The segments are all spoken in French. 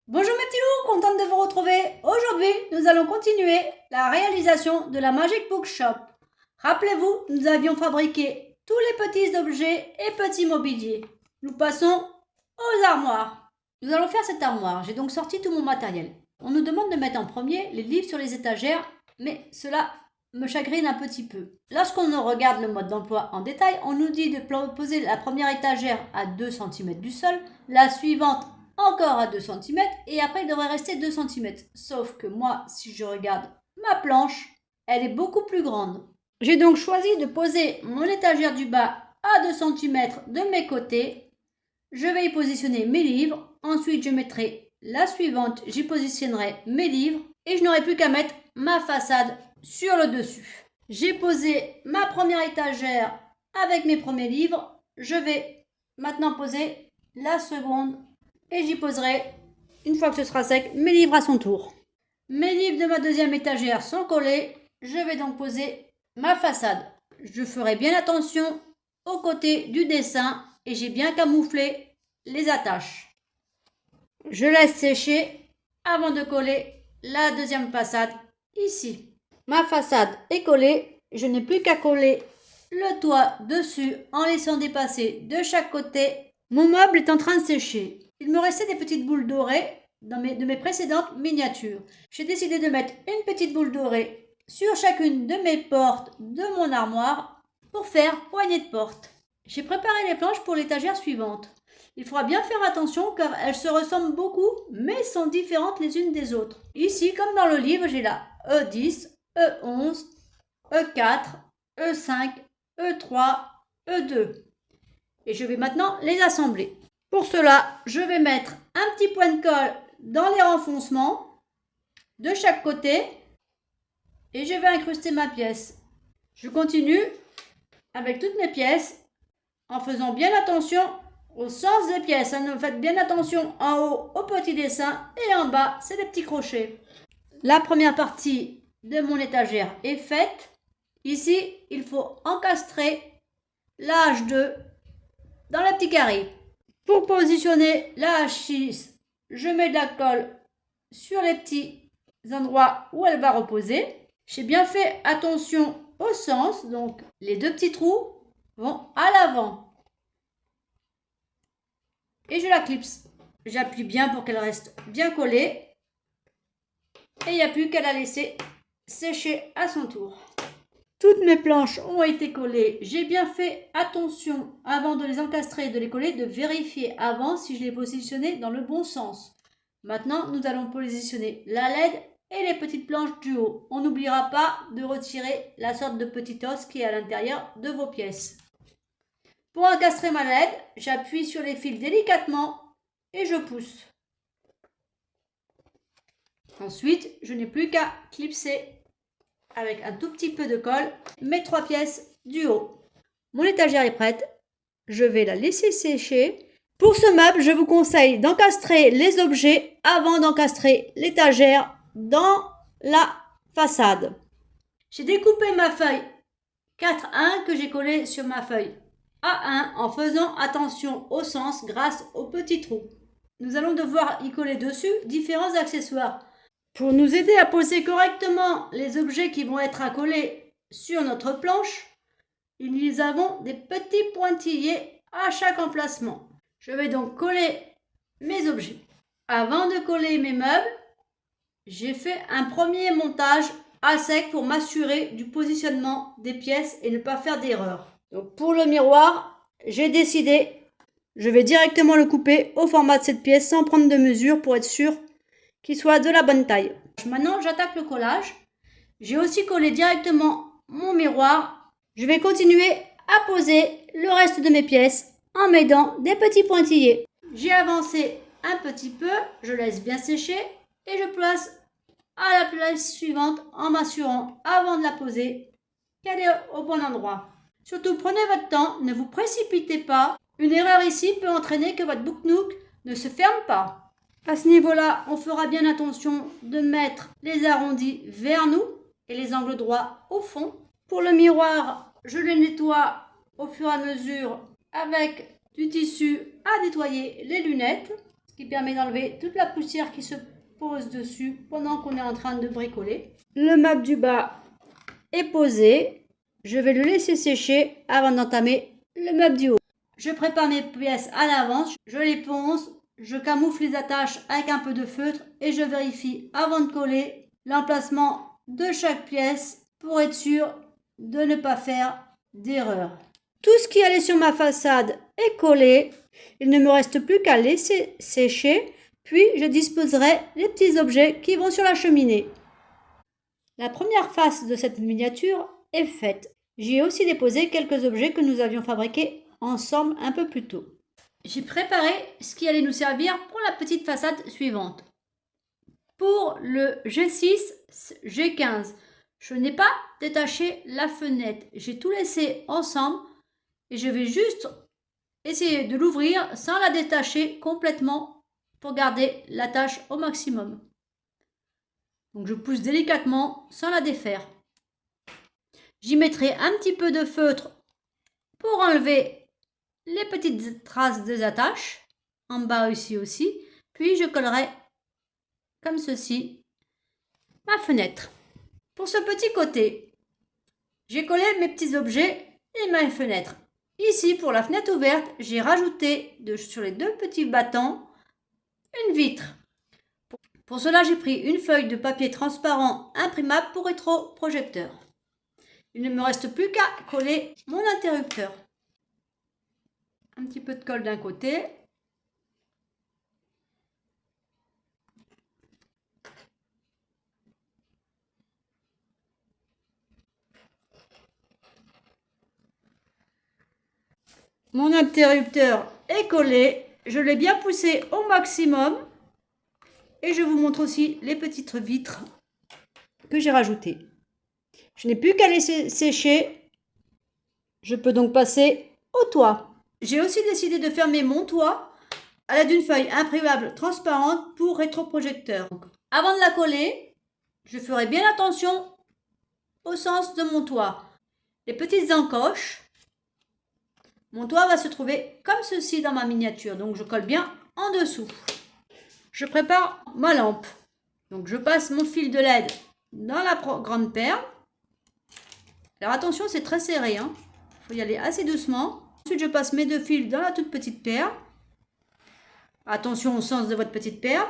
Bonjour mes petits loups, contente de vous retrouver. Aujourd'hui, nous allons continuer la réalisation de la Magic Bookshop. Rappelez-vous, nous avions fabriqué tous les petits objets et petits mobiliers. Nous passons aux armoires. Nous allons faire cette armoire. J'ai donc sorti tout mon matériel. On nous demande de mettre en premier les livres sur les étagères, mais cela me chagrine un petit peu. Lorsqu'on regarde le mode d'emploi en détail, on nous dit de poser la première étagère à 2 cm du sol, la suivante encore à 2 cm et après il devrait rester 2 cm. Sauf que moi, si je regarde ma planche, elle est beaucoup plus grande. J'ai donc choisi de poser mon étagère du bas à 2 cm de mes côtés. Je vais y positionner mes livres. Ensuite, je mettrai la suivante, j'y positionnerai mes livres et je n'aurai plus qu'à mettre ma façade sur le dessus. J'ai posé ma première étagère avec mes premiers livres. Je vais maintenant poser la seconde et j'y poserai, une fois que ce sera sec, mes livres à son tour. Mes livres de ma deuxième étagère sont collés. Je vais donc poser ma façade. Je ferai bien attention aux côtés du dessin et j'ai bien camouflé les attaches. Je laisse sécher avant de coller la deuxième façade ici. Ma façade est collée, je n'ai plus qu'à coller le toit dessus en laissant dépasser de chaque côté. Mon meuble est en train de sécher. Il me restait des petites boules dorées de mes précédentes miniatures. J'ai décidé de mettre une petite boule dorée sur chacune de mes portes de mon armoire pour faire poignée de porte. J'ai préparé les planches pour l'étagère suivante. Il faudra bien faire attention car elles se ressemblent beaucoup mais sont différentes les unes des autres. Ici, comme dans le livre, j'ai la E10, E11, E4, E5, E3, E2. Et je vais maintenant les assembler. Pour cela, je vais mettre un petit point de colle dans les renfoncements de chaque côté et je vais incruster ma pièce. Je continue avec toutes mes pièces en faisant bien attention au sens des pièces. Faites bien attention en haut au petit dessin et en bas, c'est des petits crochets. La première partie de mon étagère est faite. Ici, il faut encastrer la H2 dans le petit carré. Pour positionner la H6, je mets de la colle sur les petits endroits où elle va reposer. J'ai bien fait attention au sens, donc les deux petits trous vont à l'avant. Et je la clipse. J'appuie bien pour qu'elle reste bien collée. Et il n'y a plus qu'à la laisser sécher à son tour. Toutes mes planches ont été collées. J'ai bien fait attention avant de les encastrer et de les coller, de vérifier avant si je les positionnais dans le bon sens. Maintenant, nous allons positionner la LED et les petites planches du haut. On n'oubliera pas de retirer la sorte de petit os qui est à l'intérieur de vos pièces. Pour encastrer ma LED, j'appuie sur les fils délicatement et je pousse. Ensuite, je n'ai plus qu'à clipser avec un tout petit peu de colle mes 3 pièces du haut. Mon étagère est prête. Je vais la laisser sécher. Pour ce meuble, je vous conseille d'encastrer les objets avant d'encastrer l'étagère dans la façade. J'ai découpé ma feuille 4-1 que j'ai collée sur ma feuille A1 en faisant attention au sens grâce aux petits trous. Nous allons devoir y coller dessus différents accessoires. Pour nous aider à poser correctement les objets qui vont être accolés sur notre planche, nous avons des petits pointillés à chaque emplacement. Je vais donc coller mes objets. Avant de coller mes meubles, j'ai fait un premier montage à sec pour m'assurer du positionnement des pièces et ne pas faire d'erreur. Donc pour le miroir, j'ai décidé, je vais directement le couper au format de cette pièce sans prendre de mesure pour être sûr qu'il soit de la bonne taille. Maintenant, j'attaque le collage. J'ai aussi collé directement mon miroir. Je vais continuer à poser le reste de mes pièces en mettant des petits pointillés. J'ai avancé un petit peu, je laisse bien sécher et je place à la place suivante en m'assurant avant de la poser qu'elle est au bon endroit. Surtout prenez votre temps, ne vous précipitez pas. Une erreur ici peut entraîner que votre booknook ne se ferme pas. À ce niveau-là, on fera bien attention de mettre les arrondis vers nous et les angles droits au fond. Pour le miroir, je le nettoie au fur et à mesure avec du tissu à nettoyer les lunettes. qui permet d'enlever toute la poussière qui se pose dessus pendant qu'on est en train de bricoler. Le meuble du bas est posé. Je vais le laisser sécher avant d'entamer le meuble du haut. Je prépare mes pièces à l'avance, je les ponce, je camoufle les attaches avec un peu de feutre et je vérifie avant de coller l'emplacement de chaque pièce pour être sûr de ne pas faire d'erreur. Tout ce qui allait sur ma façade est collé. Il ne me reste plus qu'à laisser sécher, puis je disposerai les petits objets qui vont sur la cheminée. La première face de cette miniature est faite. J'y ai aussi déposé quelques objets que nous avions fabriqués ensemble un peu plus tôt. J'ai préparé ce qui allait nous servir pour la petite façade suivante. Pour le G6, G15, je n'ai pas détaché la fenêtre. J'ai tout laissé ensemble et je vais juste essayer de l'ouvrir sans la détacher complètement pour garder l'attache au maximum. Donc je pousse délicatement sans la défaire. J'y mettrai un petit peu de feutre pour enlever les petites traces des attaches, en bas ici aussi, puis je collerai comme ceci ma fenêtre. Pour ce petit côté, j'ai collé mes petits objets et ma fenêtre. Ici, pour la fenêtre ouverte, j'ai rajouté sur les deux petits battants une vitre. Pour cela, j'ai pris une feuille de papier transparent imprimable pour rétroprojecteur. Il ne me reste plus qu'à coller mon interrupteur. Un petit peu de colle d'un côté. Mon interrupteur est collé. Je l'ai bien poussé au maximum. Et je vous montre aussi les petites vitres que j'ai rajoutées. Je n'ai plus qu'à laisser sécher. Je peux donc passer au toit. J'ai aussi décidé de fermer mon toit à l'aide d'une feuille imprimable transparente pour rétroprojecteur. Donc, avant de la coller, je ferai bien attention au sens de mon toit. Les petites encoches. Mon toit va se trouver comme ceci dans ma miniature. Donc je colle bien en dessous. Je prépare ma lampe. Donc je passe mon fil de LED dans la grande perle. Alors attention, c'est très serré. Il faut y aller assez doucement. Ensuite, je passe mes deux fils dans la toute petite perle. Attention au sens de votre petite perle.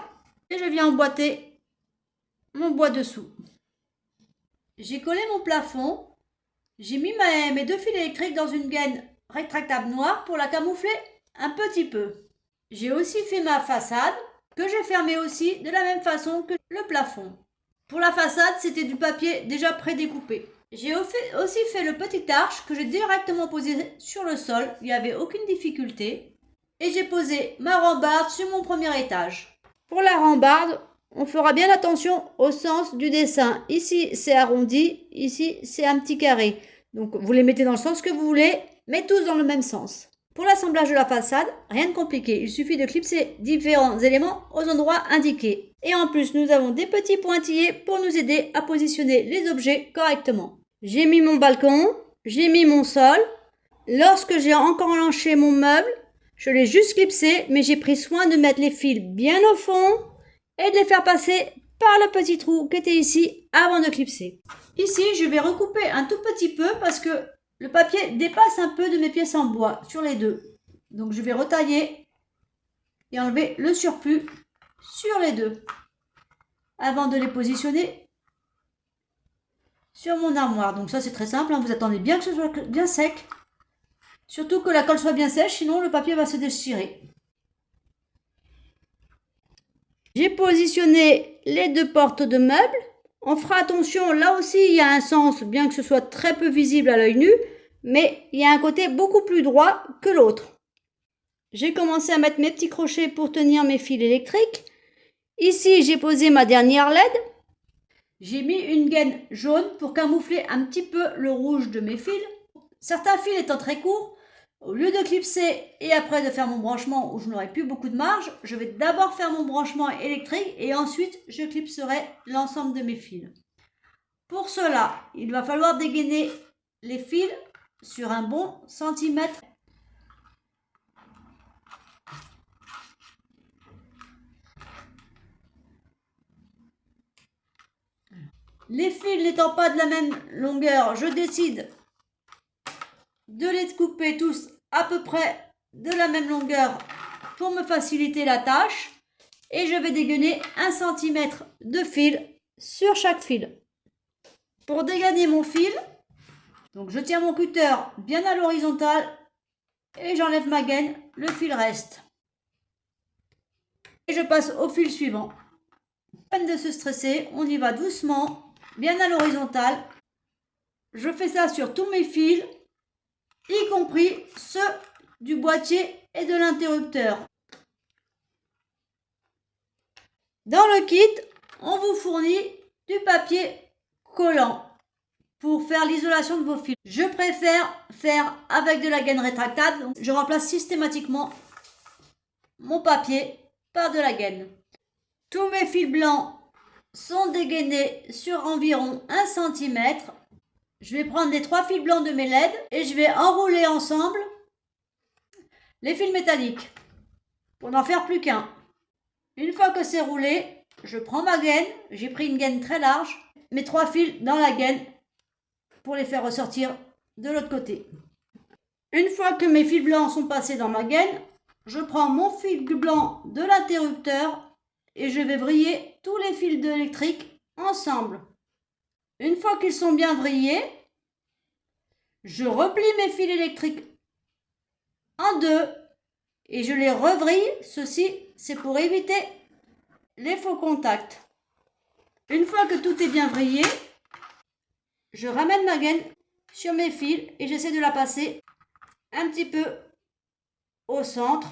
Et je viens emboîter mon bois dessous. J'ai collé mon plafond. J'ai mis mes deux fils électriques dans une gaine rétractable noire pour la camoufler un petit peu. J'ai aussi fait ma façade que j'ai fermée aussi de la même façon que le plafond. Pour la façade, c'était du papier déjà prédécoupé. J'ai aussi fait le petit arche que j'ai directement posé sur le sol. Il n'y avait aucune difficulté. Et j'ai posé ma rambarde sur mon premier étage. Pour la rambarde, on fera bien attention au sens du dessin. Ici, c'est arrondi. Ici, c'est un petit carré. Donc, vous les mettez dans le sens que vous voulez, mais tous dans le même sens. Pour l'assemblage de la façade, rien de compliqué. Il suffit de clipser différents éléments aux endroits indiqués. Et en plus, nous avons des petits pointillés pour nous aider à positionner les objets correctement. J'ai mis mon balcon, j'ai mis mon sol. Lorsque j'ai enclenché mon meuble, je l'ai juste clipsé, mais j'ai pris soin de mettre les fils bien au fond et de les faire passer par le petit trou qui était ici avant de clipser. Ici, je vais recouper un tout petit peu parce que le papier dépasse un peu de mes pièces en bois sur les deux. Donc je vais retailler et enlever le surplus sur les deux avant de les positionner sur mon armoire. Donc ça c'est très simple, vous attendez bien que ce soit bien sec. Surtout que la colle soit bien sèche, sinon le papier va se déchirer. J'ai positionné les deux portes de meubles. On fera attention, là aussi il y a un sens, bien que ce soit très peu visible à l'œil nu, mais il y a un côté beaucoup plus droit que l'autre. J'ai commencé à mettre mes petits crochets pour tenir mes fils électriques. Ici, j'ai posé ma dernière LED. J'ai mis une gaine jaune pour camoufler un petit peu le rouge de mes fils. Certains fils étant très courts, au lieu de clipser et après de faire mon branchement où je n'aurai plus beaucoup de marge, je vais d'abord faire mon branchement électrique et ensuite je clipserai l'ensemble de mes fils. Pour cela, il va falloir dégainer les fils sur un bon centimètre. Les fils n'étant pas de la même longueur, je décide de les couper tous à peu près de la même longueur pour me faciliter la tâche. Et je vais dégainer 1 cm de fil sur chaque fil. Pour dégainer mon fil, donc je tiens mon cutter bien à l'horizontale et j'enlève ma gaine, le fil reste. Et je passe au fil suivant. Pas peine de se stresser, on y va doucement, bien à l'horizontale. Je fais ça sur tous mes fils, y compris ceux du boîtier et de l'interrupteur. Dans le kit, on vous fournit du papier collant pour faire l'isolation de vos fils. Je préfère faire avec de la gaine rétractable, donc je remplace systématiquement mon papier par de la gaine. Tous mes fils blancs sont dégainés sur environ 1 cm. Je vais prendre les 3 fils blancs de mes LED et je vais enrouler ensemble les fils métalliques pour n'en faire plus qu'un. Une fois que c'est roulé, je prends ma gaine, j'ai pris une gaine très large, mes 3 fils dans la gaine pour les faire ressortir de l'autre côté. Une fois que mes fils blancs sont passés dans ma gaine, je prends mon fil blanc de l'interrupteur et je vais vriller tous les fils électriques ensemble. Une fois qu'ils sont bien vrillés, je replie mes fils électriques en deux et je les revrille. Ceci, c'est pour éviter les faux contacts. Une fois que tout est bien vrillé, je ramène ma gaine sur mes fils et j'essaie de la passer un petit peu au centre.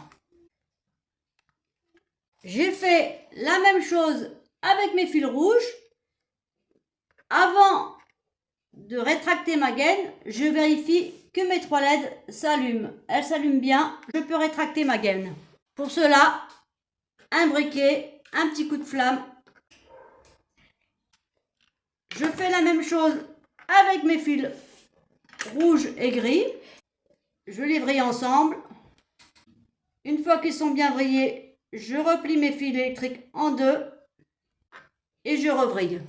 J'ai fait la même chose avec mes fils rouges. Avant de rétracter ma gaine, je vérifie que mes 3 LED s'allument. Elles s'allument bien, je peux rétracter ma gaine. Pour cela, un briquet, un petit coup de flamme. Je fais la même chose avec mes fils rouges et gris. Je les vrille ensemble. Une fois qu'ils sont bien vrillés, je replie mes fils électriques en deux et je revrille.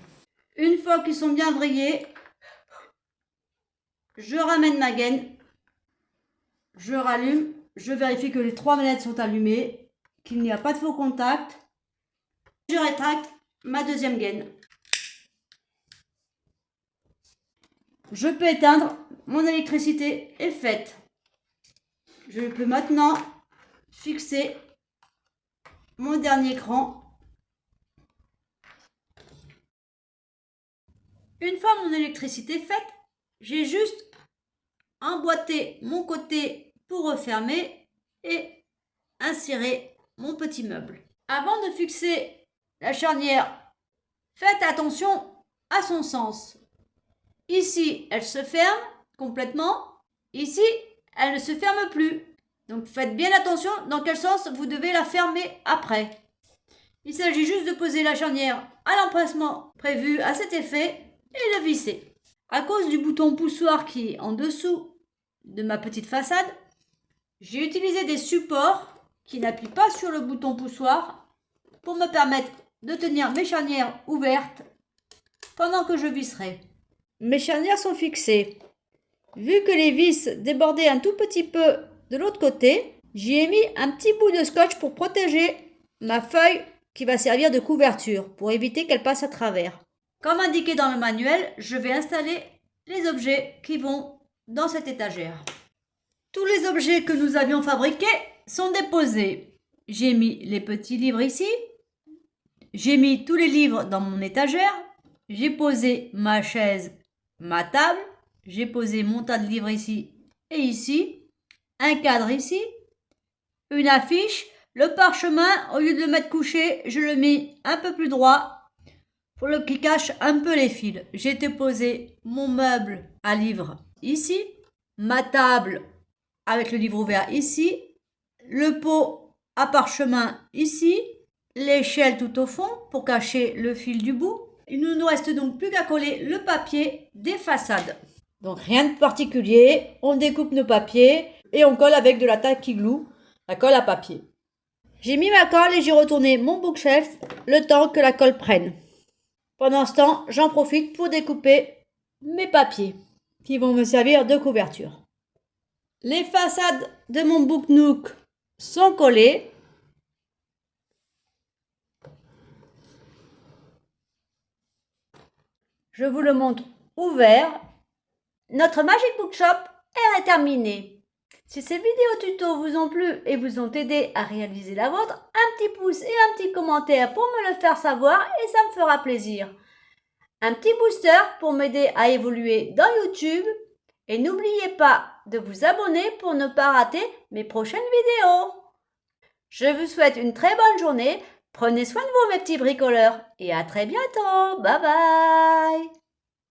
Une fois qu'ils sont bien vrillés, je ramène ma gaine, je rallume, je vérifie que les 3 manettes sont allumées, qu'il n'y a pas de faux contact. Je rétracte ma deuxième gaine. Je peux éteindre, mon électricité est faite. Je peux maintenant fixer mon dernier écran. Une fois mon électricité faite, j'ai juste emboîté mon côté pour refermer et insérer mon petit meuble. Avant de fixer la charnière, faites attention à son sens. Ici, elle se ferme complètement. Ici, elle ne se ferme plus. Donc faites bien attention dans quel sens vous devez la fermer après. Il s'agit juste de poser la charnière à l'emplacement prévu à cet effet et de visser. À cause du bouton poussoir qui est en dessous de ma petite façade, j'ai utilisé des supports qui n'appuient pas sur le bouton poussoir pour me permettre de tenir mes charnières ouvertes pendant que je visserai. Mes charnières sont fixées. Vu que les vis débordaient un tout petit peu de l'autre côté, j'y ai mis un petit bout de scotch pour protéger ma feuille qui va servir de couverture pour éviter qu'elle passe à travers. Comme indiqué dans le manuel, je vais installer les objets qui vont dans cette étagère. Tous les objets que nous avions fabriqués sont déposés. J'ai mis les petits livres ici. J'ai mis tous les livres dans mon étagère. J'ai posé ma chaise, ma table. J'ai posé mon tas de livres ici et ici. Un cadre ici. Une affiche. Le parchemin, au lieu de le mettre couché, je le mets un peu plus droit pour qu'il cache un peu les fils. J'ai déposé mon meuble à livres ici. Ma table avec le livre ouvert ici. Le pot à parchemin ici. L'échelle tout au fond pour cacher le fil du bout. Il ne nous reste donc plus qu'à coller le papier des façades. Donc rien de particulier, on découpe nos papiers et on colle avec de la tacky glue, la colle à papier. J'ai mis ma colle et j'ai retourné mon bookshelf le temps que la colle prenne. Pendant ce temps, j'en profite pour découper mes papiers qui vont me servir de couverture. Les façades de mon Book Nook sont collées. Je vous le montre ouvert. Notre Magic Book Shop est terminé. Si ces vidéos tuto vous ont plu et vous ont aidé à réaliser la vôtre, un petit pouce et un petit commentaire pour me le faire savoir et ça me fera plaisir. Un petit booster pour m'aider à évoluer dans YouTube. Et n'oubliez pas de vous abonner pour ne pas rater mes prochaines vidéos. Je vous souhaite une très bonne journée. Prenez soin de vous mes petits bricoleurs et à très bientôt. Bye bye.